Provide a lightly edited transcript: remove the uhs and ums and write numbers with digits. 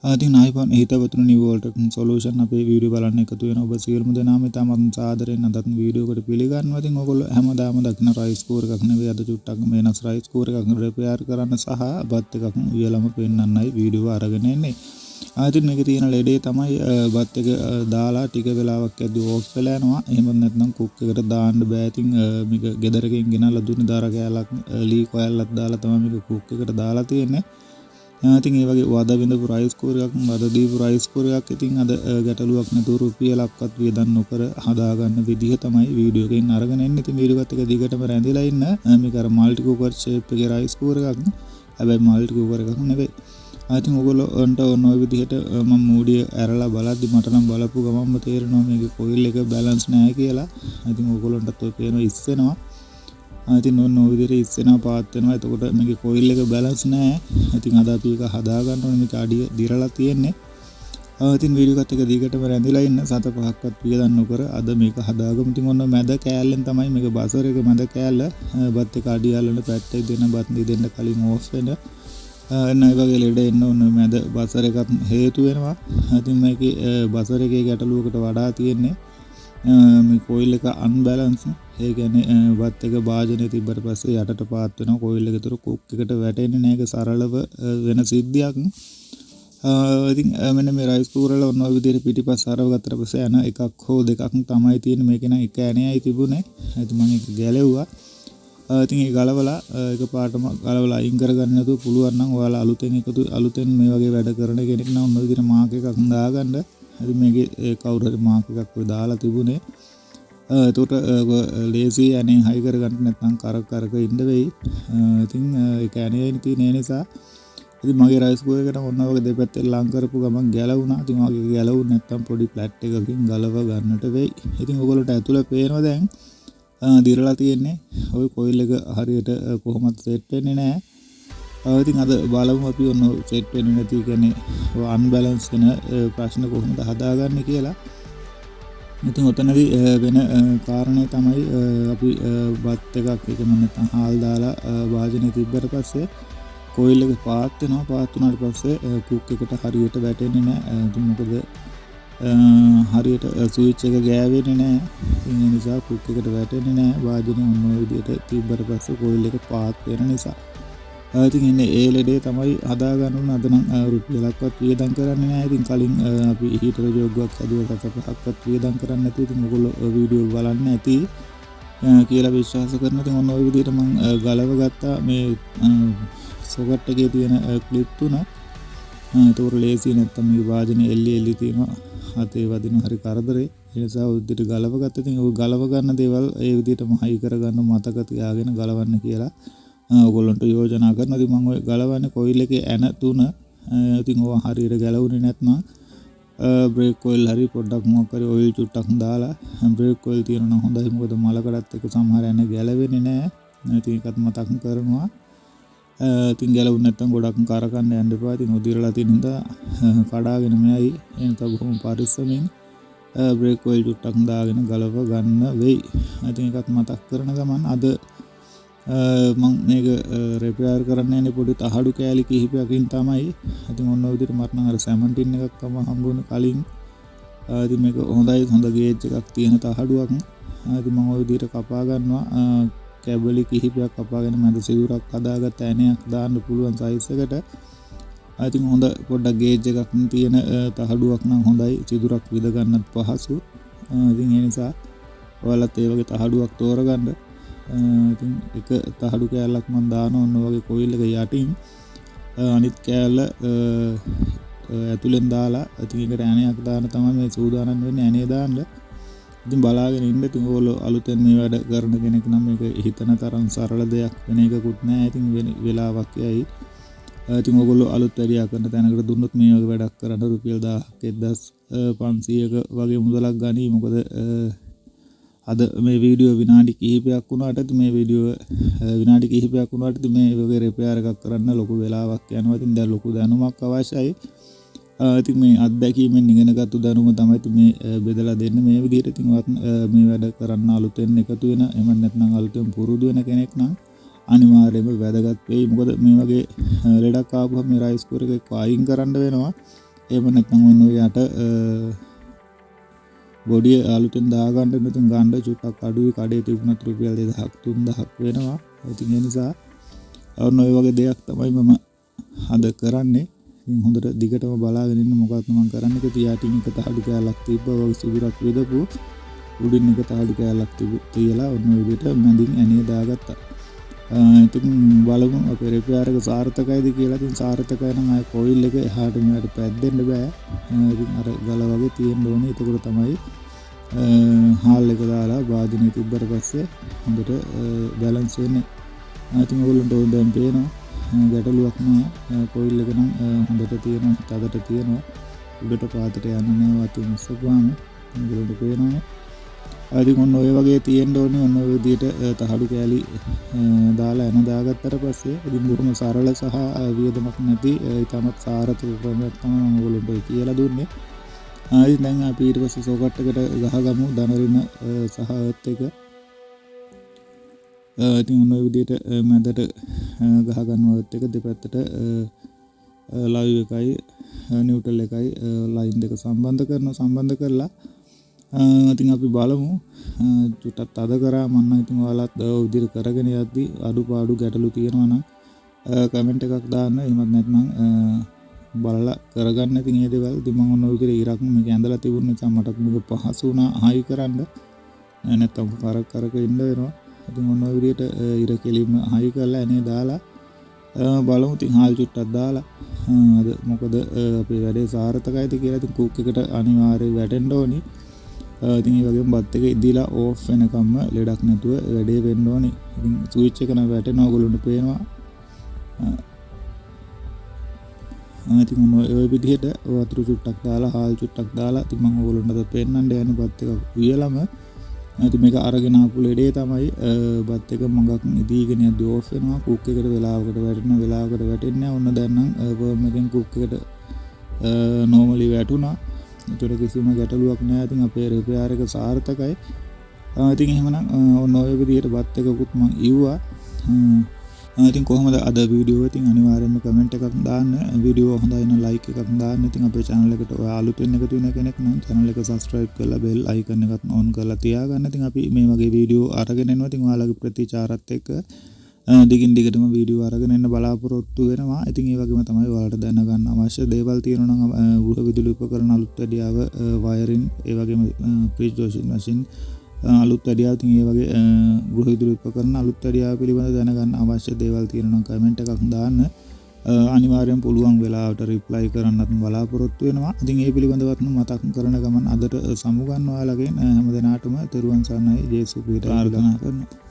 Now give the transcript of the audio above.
ඉතින් ආයිබන් හිතවතුනි New volt solution අපේ video බලන්න එකතු වෙනවා. ඔබ සියලුම දෙනාම ඉතාමත් සාදරයෙන් අදත් වීඩියෝ එකට පිළිගන්නවා. ඉතින් ඔයගොල්ලෝ හැමදාම දකින රයිස් කූකර් එකක් නෙවෙයි අද චුට්ටක් වෙනස් රයිස් කූකර් එකක් රිපෙයාර් කරන්න සහ බත් එකක් උයලම පෙන්නන්නයි වීඩියෝ අරගෙන එන්නේ. ඉතින් මේකේ තියෙන ලෙඩේ තමයි බත් එක දාලා ටික වෙලාවක් ඇද්දි ඕෆ් වෙලා යනවා. එහෙම නැත්නම් කුක් එකට දාන්න බෑ. ඉතින් මේක ගෙදරකින් ගෙනල්ලා දුන්නේ දාර කෑල්ලක් ලී කොයල්ලක් දාලා තමයි මේක කුක් එකට දාලා තියෙන්නේ. ඉතින් ඒ වගේ වද විඳපු රයිස් කූකර් එකක් වද දීපු රයිස් කූකර් එකක් ඉතින් අද ගැටලුවක් නැතුව රුපියලක්වත් වියදම් නොකර හදා ගන්න විදිහ තමයි වීඩියෝ එකෙන් අරගෙන එන්නේ. ඉතින් වීඩියෝ එකත් එක දිගටම රැඳිලා ඉන්න. මේක අර මල්ටි කූකර් ෂේප් එකේ රයිස් කූකර් එකක්. හැබැයි මල්ටි කූකර් එකක් නෙවෙයි. ඉතින් ඔයගොල්ලන්ට ඔන්න ඔය විදිහට මම මූඩිය ඇරලා බලද්දි මට නම් බලපු ගමන්ම තේරෙනවා මේකේ කොයිල් එක බැලන්ස් නැහැ කියලා. ඉතින් ඔයගොල්ලන්ටත් ඔය පේනවා ඉස්සෙනවා. ඉතින් ඔන්න ඔය විදිහට ඉස්සෙනවා පාත් වෙනවා. එතකොට මේකේ කොයිල් එක බැලන්ස් නැහැ. ඉතින් අද අපි ඒක හදා ගන්න ඕනේ. මේක අඩිය දිරලා තියෙන්නේ. ඉතින් වීඩියෝ එකත් එක දිගටම රැඳිලා ඉන්න 7-5ක්වත් වියදම් නොකර අද මේක හදාගමු. ඉතින් ඔන්න මැද කෑල්ලෙන් තමයි මේක බසර් එක මැද කෑල්ල බත් එක අඩිය අල්ලන පැත්තේ දෙන බත් දෙන්න කලින් ඕෆ් වෙන එන්න ඒ වගේ ලෙඩ එන්න ඕන මැද බසර් එකත් හේතු වෙනවා. ඉතින් මේකේ බසර් එකේ ගැටලුවකට වඩා තියෙන්නේ මේ කොයිල් එක අන්බැලන්ස්. ඒ කියන්නේ බත් එක භාජනයේ තිබ්බට පස්සේ යටට පාත් වෙනවා. කොයිල් එක තුර කුක් එකට වැටෙන්නේ නැහැ. ඒක සරලව වෙන සිද්ධියක්. ඉතින් මෙන්න මේ රයිස් කූකර් වල ඔන්න ඔය විදිහට පිටිපස්ස අරව ගත්තට පස්සේ යන එකක් හෝ දෙකක් තමයි තියෙන්නේ. මේකේ නම් එක ඇණයයි තිබුණේ. ඉතින් මම ඒක ගැලෙව්වා. ඉතින් ඒ ගලවලා එකපාරටම ගලවලා අයින් කරගන්න නැතුව පුළුවන් නම් ඔයාලා අලුතෙන් මේ වගේ වැඩ කරන කෙනෙක් නම් ඔන්න ඔය විදිහට මාක් එකක් දාගන්න. ඉතින් මේකේ කවුරු හරි මාක් එකක් ඔය දාලා තිබුණේ. එතකොට ලේසි අනේ හයි කරගන්න නැත්නම් කරක ඉන්න වෙයි. ඉතින් ඒක ඇණයයි තියෙන නිසා ඉතින් මගේ රයිස් කූකර් එකට ඔන්න ඔය දෙපැත්තෙන් ලං කරපු ගමන් ගැලවුණා. ඉතින් ඔයගේ ගැලවුණ නැත්නම් පොඩි ප්ලැට් එකකින් ගලව ගන්නට වෙයි. ඉතින් ඔයගොල්ලෝට ඇතුළේ පේනවා දැන් දිරලා තියෙන්නේ. ওই කොයිල් එක හරියට කොහොමද සෙට් වෙන්නේ නැහැ. ඉතින් අද බලමු අපි ඔන්න සෙට් වෙන්නේ නැති කියන්නේ අන්බැලන්ස් වෙන ප්‍රශ්න කොහොමද හදාගන්නේ කියලා. ඉතින් ඔතනදී වෙන කාරණේ තමයි අපි බත් එකක් එකම නැත්නම් හාල් දාලා වාජනේ තිබ්බට පස්සේ කොයිල් එක පාත් වෙනවා. පාත් වුණාට පස්සේ කුක් එකට හරියට වැටෙන්නේ නැහැ. ඉතින් මොකද හරියට ස්විච් එක ගෑවෙන්නේ නැහැ. ඒ නිසා කුක් එකට වැටෙන්නේ නැහැ. වාදනේ ඔන්න ඔය විදිහට තිබ්බට පස්සේ කොයිල් එක පාත් වෙන නිසා. ඉතින් ඉන්නේ ඒ ලෙඩේ තමයි හදා ගන්න ඕන. අද නම් රුපියලක්වත් වියදම් කරන්නේ නැහැ. ඉතින් කලින් අපි හීටර් ජෝග්ගක් හදුවා 7-5ක්වත් වියදම් කරන්නේ නැතුව ඉතින් ඔයගොල්ලෝ වීඩියෝ බලන්න ඇති කියලා විශ්වාස කරනවා. ඉතින් ඔන්න ඔය විදිහට මම ගලව ගත්තා මේ සොකට් එකේ තියෙන ක්ලිප් තුන. ඒතකොට ලේසි නැත්තම් මේ වාදනේ එල්ලි තියෙනවා. අතේ වදින හරි කරදරේ. ඒ නිසා ඔය විදිහට ගලව ගත්තා. ඉතින් ඔය ගලව ගන්න දේවල් ඒ විදිහටම හයි කරගන්න මතක තියාගෙන ගලවන්න කියලා ඔයගොල්ලන්ට යෝජනා කරනවා. ඉතින් මම ඔය ගලවන්නේ කොයිල් එකේ ඇන තුන. ඉතින් ඕවා හරියට ගැලවුනේ නැත්නම් බ්‍රේක් කොයිල් හරි පොඩ්ඩක් මොකක් හරි ඔයිල් චුට්ටක් දාලා බ්‍රේක් කොයිල් තියෙනවා නම් හොඳයි. මොකද මලකඩත් එක්ක සමහර ඇන ගැලවෙන්නේ නැහැ. ඉතින් ඒකත් මතක් කරනවා. ඉතින් ගැලවුනේ නැත්නම් ගොඩක් කරකන්න යන්න එපා. ඉතින් උදිරලා තියෙන හින්දා කඩාගෙන මෙයි එනත බොහොම පරිස්සමෙන් බ්‍රේක් ඔයිල් චුට්ටක් දාගෙන ගලව ගන්න වෙයි. ඉතින් ඒකත් මතක් කරන ගමන් අද මම මේක රිපෙයාර් කරන්න යන්නේ පොඩි තහඩු කෑලි කිහිපයකින් තමයි. ඉතින් ඔන්න ඔය විදිහට මට නම් අර 17 එකක් තමයි හම්බුනේ කලින්. ඉතින් මේක හොඳයි හොඳ ගේජ් එකක් තියෙන තහඩුවක්. ඉතින් මම ඔය විදිහට කපා ගන්නවා. කැබලි කිහිපයක් කපාගෙන මැද සිදුරක් හදාගත්ත ඇණයක් දාන්න පුළුවන් සයිස් එකට. ඉතින් හොඳ පොඩ්ඩක් ගේජ් එකක් තියෙන තහඩුවක් නම් හොඳයි. සිදුරක් විද ගන්නත් පහසු. ඉතින් ඒ නිසා ඔයාලත් ඒ වගේ තහඩුවක් තෝරගන්න. ඉතින් එක තහඩු කෑල්ලක් මම දානවා ඔන්න වගේ කොයිල් එක යටින්. අනිත් කෑල්ල ඇතුලෙන් දාලා ඉතින් ඒකට ඇණයක් දාන්න තමයි මේ සූදානම් වෙන්නේ ඇණේ දාන්න. ඉතින් බලාගෙන ඉන්න. ඉතින් ඕගොල්ලෝ අලුතෙන් මේ වැඩ කරන කෙනෙක් නම් මේක හිතන තරම් සරල දෙයක් වෙන එකකුත් නෑ. ඉතින් වෙලාවක් යයි. ඉතින් ඔයගොල්ලෝ අලුත් වැඩියා කරන තැනකට දුන්නොත් මේ වගේ වැඩක් කරන්න රුපියල් 1000ක 1500ක වගේ මුදලක් ගනී. මොකද අද මේ වීඩියෝ විනාඩි කිහිපයක් වුණාට මේ වගේ රිපෙයාර් එකක් කරන්න ලොකු වෙලාවක් යනවා. ඉතින් දැන් ලොකු දැනුමක් අවශ්‍යයි. ඉතින් මේ අත්දැකීමෙන් ඉගෙනගත්තු දැනුම තමයි මේ බෙදලා දෙන්නේ මේ විදිහට. ඉතින් මේ වැඩ කරන්න අලුතෙන් එකතු වෙන එහෙම නැත්නම් අලුතෙන් පුරුදු වෙන කෙනෙක් නම් අනිවාර්යයෙන්ම වැදගත් වෙයි. මොකද මේ වගේ ලෙඩක් ආවම මේ රයිස් කූකර් එක අයින් කරන්න වෙනවා. එහෙම නැත්නම් ඔන්න යට බොඩිය අලුතෙන් දාගන්න ඉතින් ගන්න චුට්ටක් අඩුයි කඩේ තිබුණත් රුපියල් 2000ක් 3000ක් වෙනවා. ඉතින් ඒ නිසා ඔන්න ඔය වගේ දෙයක් තමයි මම අද කරන්නේ. ඉතින් හොඳට දිගටම බලාගෙන ඉන්න මොකක්ද මම කරන්නේ කියලා යටින් එක තහඩු කෑල්ලක් තිබ්බා වගේ සුදුරක් විදපු උඩින් එක තහඩු කෑල්ලක් තියලා ඔන්න ඔය විදිහට මැදින් ඇණිය දාගත්තා. ඉතින් බලමු අපේ රිපෙයාර් එක සාර්ථකයිද කියලා. ඉතින් සාර්ථකයි නම් ආය කොයිල් එක එහාට මෙහාට පැද්දෙන්න බෑ. ඉතින් අර ගල වගේ තියෙන්න ඕනේ. එතකොට තමයි හාල් එක දාලා වාදිනේ තිබ්බට පස්සේ හොඳට බැලන්ස් වෙන්නේ. ඉතින් ඔයගොල්ලන්ට ඕන දැන් පේනවා ගැටලුවක් නෑ. කොයිල් එක නම් හොඳට තියෙනවා, තදට තියෙනවා. උඩට පාතට යන්නේ නෑ. වතුර මුස්සපුවාම ඔයගොල්ලන්ට පේනවනේ. ඉතින් ඔන්න ඔය වගේ තියෙන්න ඕනේ. ඔන්න ඔය විදිහට තහඩු කෑලි දාලා එන දාගත්තට පස්සේ ඉතින් බොහොම සරල සහ වියදමක් නැති ඊටමත් සාර්ථක ක්‍රමයක් තමයි මම ඔයගොල්ලන්ට කියලා දුන්නේ. ඉතින් දැන් අපි ඊට පස්සේ සෝකට් එකට ගහගමු ධනරින සහ අර්ත් එක. ඉතින් ඔන්න ඔය විදිහට මැදට ගහ ගන්නවා අර්ත් එක දෙපැත්තට ලයිව් එකයි නියුට්‍රල් එකයි ලයින් දෙක සම්බන්ධ කරලා ඉතින් අපි බලමු චුට්ටක් තද කරා මම ඉතින් ඔයාලත් ඔය විදිහට කරගෙන යද්දි අඩුපාඩු ගැටලු තියෙනවා නම් කමෙන්ට් එකක් දාන්න. එහෙමත් නැත්නම් බලලා කරගන්න. ඉතින් මේ දේවල් ඉතින් මම ඔන්න ඔය විදිහට ඉරක් මේක ඇඳලා තිබුණ නිසා මට මේක පහසු වුණා හයි කරන්න. නැත්නම් කරක ඉන්න වෙනවා. ඉතින් ඔන්න ඔය විදිහට ඉර කෙලින්ම හයි කරලා එනේ දාලා බලමු. ඉතින් හාල් චුට්ටක් දාලා අද මොකද අපේ වැඩේ සාර්ථකයිද කියලා. ඉතින් කුක් එකට අනිවාර්යයෙන් වැටෙන්න ඕනි. ඉතින් ඒ වගේම බත් එක ඉදීලා ඕෆ් වෙනකම්ම ලෙඩක් නැතුව වැඩේ වෙන්න ඕනි. ඉතින් ස්විච් එක නම් වැටෙනවා ඔයගොල්ලන්ට පේනවා. ඉතින් ඔය විදිහට වතුර චුට්ටක් දාලා හාල් චුට්ටක් දාලා ඉතින් මම ඔයගොල්ලන්ට අද පෙන්නන්න යන්නේ බත් එක උයලම. ඉතින් මේක අරගෙන ආපු ලෙඩේ තමයි බත් එක මඟක් ඉදීගෙන යද්දි ඕෆ් වෙනවා. කුක් එකට වෙලාවකට වැටෙන්නේ නැහැ. ඔන්න දැන් නම් වර්ම් එකෙන් කුක් එකට නෝමලි වැටුණා. ඒතර කිසිම ගැටලුවක් නැහැ. ඉතින් අපේ රිපෙයාර් එක සාර්ථකයි. ඉතින් එහෙමනම් ඔන්න ඔය විදිහට බත් එකකුත් මම ඉව්වා. ඉතින් කොහොමද අද වීඩියෝ ඉතින් අනිවාර්යයෙන්ම කමෙන්ට් එකක් දාන්න. වීඩියෝ හොඳයි නම් ලයික් එකක් දාන්න. ඉතින් අපේ channel එකට ඔය අලුත් වෙන එකතු වෙන කෙනෙක් නම් channel එක subscribe කරලා bell icon එකත් on කරලා තියාගන්න. ඉතින් අපි මේ වගේ වීඩියෝ අරගෙන එනවා. ඉතින් ඔයාලගේ ප්‍රතිචාරත් එක්ක දිගින් දිගටම වීඩියෝ අරගෙන එන්න බලාපොරොත්තු වෙනවා. ඉතින් ඒ වගේම තමයි ඔයාලට දැනගන්න අවශ්‍ය දේවල් තියෙනවා නම් ගෘහ විදුලි උපකරණ අලුත් වැඩියාව වයරින් ඒ වගේම ෆ්‍රිජ් වොෂින් මැෂින් අලුත් වැඩියාව ඉතින් ඒ වගේ ගෘහ විදුලි උපකරණ අලුත් වැඩියාව පිළිබඳව දැනගන්න අවශ්‍ය දේවල් තියෙනවා නම් කමෙන්ට් එකක් දාන්න. අනිවාර්යෙන් පුළුවන් වෙලාවට රිප්ලයි කරන්නත් බලාපොරොත්තු වෙනවා. ඉතින් ඒ පිළිබඳවත් මතක් කරන ගමන් අදට සමු ගන්න ඔයාලගෙන් හැම දිනාටම තෙරුවන් සරණයි ජේසුස් ක්‍රීස්තුස් ආරාධනා කරනවා.